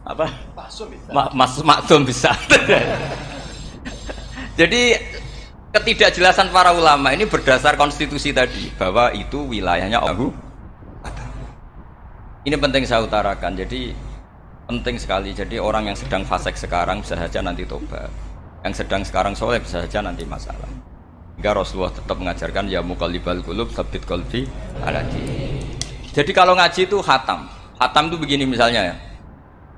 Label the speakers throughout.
Speaker 1: Apa? Maksum bisa. Jadi ketidakjelasan para ulama ini berdasar konstitusi tadi bahwa itu wilayahnya Allah. Ini penting saya utarakan. Jadi penting sekali. Jadi orang yang sedang fasik sekarang bisa saja nanti tobat. Yang sedang sekarang soleh bisa saja nanti masalah. Hingga Rasulullah tetap mengajarkan ya muqallibal qulub tsabbit qalbi ala dinik. Jadi kalau ngaji itu khatam. Khatam itu begini misalnya ya.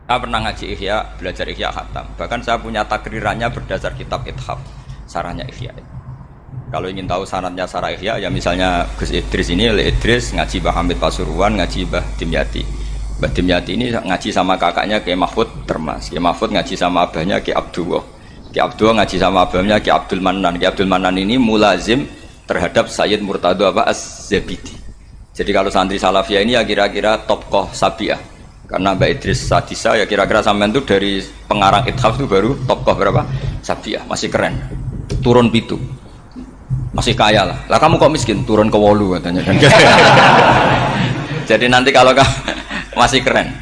Speaker 1: Saya pernah ngaji Ihya, belajar Ihya khatam. Bahkan saya punya takrirannya berdasar kitab Ithaf, sarahnya Ihya. Kalau ingin tahu sanadnya sarah Ihya, ya misalnya Gus Idris ini, oleh Idris ngaji Mbah Hamid Pasuruan, ngaji Mbah Dimyati. Mbah Dimyati ini ngaji sama kakaknya Kiai Mahfud Termas. Kiai Mahfud ngaji sama abahnya Kiai Abdullah. Kiai Abdullah ngaji sama abahnya Kiai Abdul Manan. Kiai Abdul Manan ini mulazim terhadap Sayyid Murtado Az-Zabidi. Jadi kalau santri Salafiyah ini ya kira-kira tokoh Sabiah. Karena Mbak Idris Sadisa ya kira-kira sampean itu dari pengarang Ithaf itu baru tokoh berapa? Sabiah, masih keren. Turun pitu. Masih kaya lah. Lah kamu kok miskin? Turun ke wolu katanya kan. Jadi nanti kalau masih keren.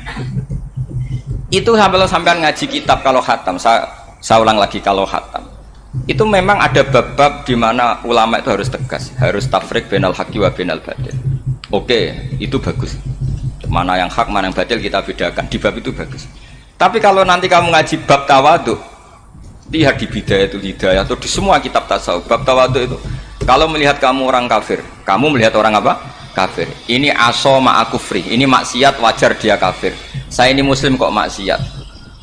Speaker 1: Itu sampean ngaji kitab kalau khatam. Saya ulang lagi kalau khatam. Itu memang ada bab-bab di mana ulama itu harus tegas, harus tafriq bainal haqqi wa bainal batil. Oke, itu bagus. Mana yang hak, mana yang batil kita bedakan. Di bab itu bagus. Tapi kalau nanti kamu ngaji bab tawadhu, lihat di Bidayatul Hidayah atau di semua kitab tasawuf, bab tawadhu itu kalau melihat kamu orang kafir, kamu melihat orang apa? Kafir. Ini aso ma'akufri, ini maksiat wajar dia kafir. Saya ini muslim kok maksiat.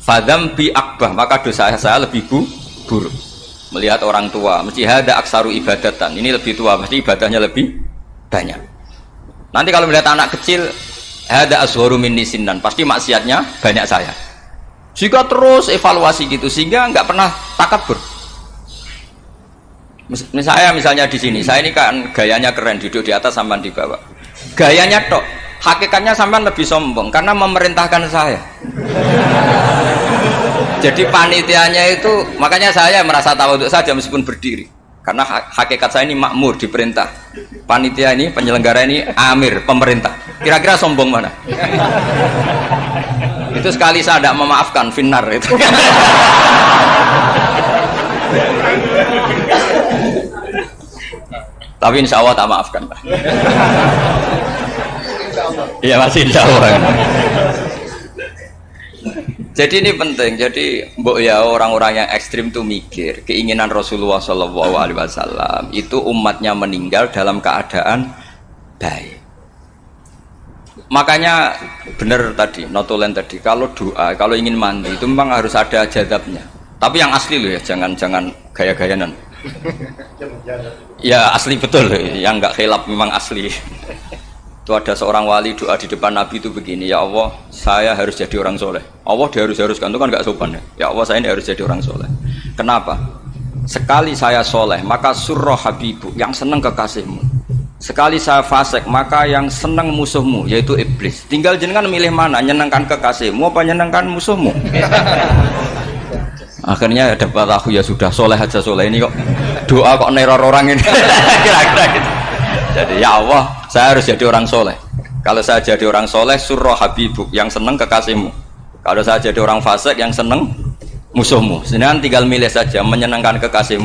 Speaker 1: Fadam bi akbah, maka dosa saya lebih buruk. Melihat orang tua, mesti ada aksaru ibadatan. Ini lebih tua, mesti ibadahnya lebih banyak. Nanti kalau melihat anak kecil, ada aswaru minni sinnan, pasti maksiatnya banyak saya. Jika terus evaluasi gitu sehingga nggak pernah takabur. Misalnya di sini, saya ini kan gayanya keren, duduk di atas sampean di bawah. Gayanya tok, hakikatnya sampean lebih sombong karena memerintahkan saya. Jadi panitianya itu, makanya saya merasa tawadhu saja meskipun berdiri. Karena hakikat saya ini makmur, diperintah. Panitia ini, penyelenggara ini amir, pemerintah. Kira-kira sombong mana? Itu sekali saya tidak memaafkan, finnar itu. Tapi insya Allah tak maafkan. Iya masih insya Allah. Jadi ini penting. Jadi mbok ya orang-orang yang ekstrim tuh mikir keinginan Rasulullah SAW itu umatnya meninggal dalam keadaan baik. Makanya benar tadi, notulen tadi, kalau doa, kalau ingin mandi itu memang harus ada jadabnya. Tapi yang asli loh ya, jangan gaya-gayanan. Ya asli betul, yang nggak khilaf memang asli. Itu ada seorang wali doa di depan Nabi itu begini, ya Allah, saya harus jadi orang soleh. Allah diharuskan itu kan nggak sopan ya. Ya Allah, saya ini harus jadi orang soleh. Kenapa? Sekali saya soleh, maka surroh habibu, yang senang kekasihmu. Sekali saya fasik, maka yang senang musuhmu, yaitu iblis. Tinggal jenengan milih mana, nyenangkan kekasihmu apa nyenangkan musuhmu. Akhirnya dapat aku ya sudah soleh aja soleh ini kok doa kok neror orang ini. Kira-kira gitu. Jadi ya Allah, saya harus jadi orang soleh. Kalau saya jadi orang soleh, surroh habibuk, yang senang kekasihmu. Kalau saya jadi orang fasik, yang senang musuhmu. Sebenarnya tinggal milih saja, menyenangkan kekasihmu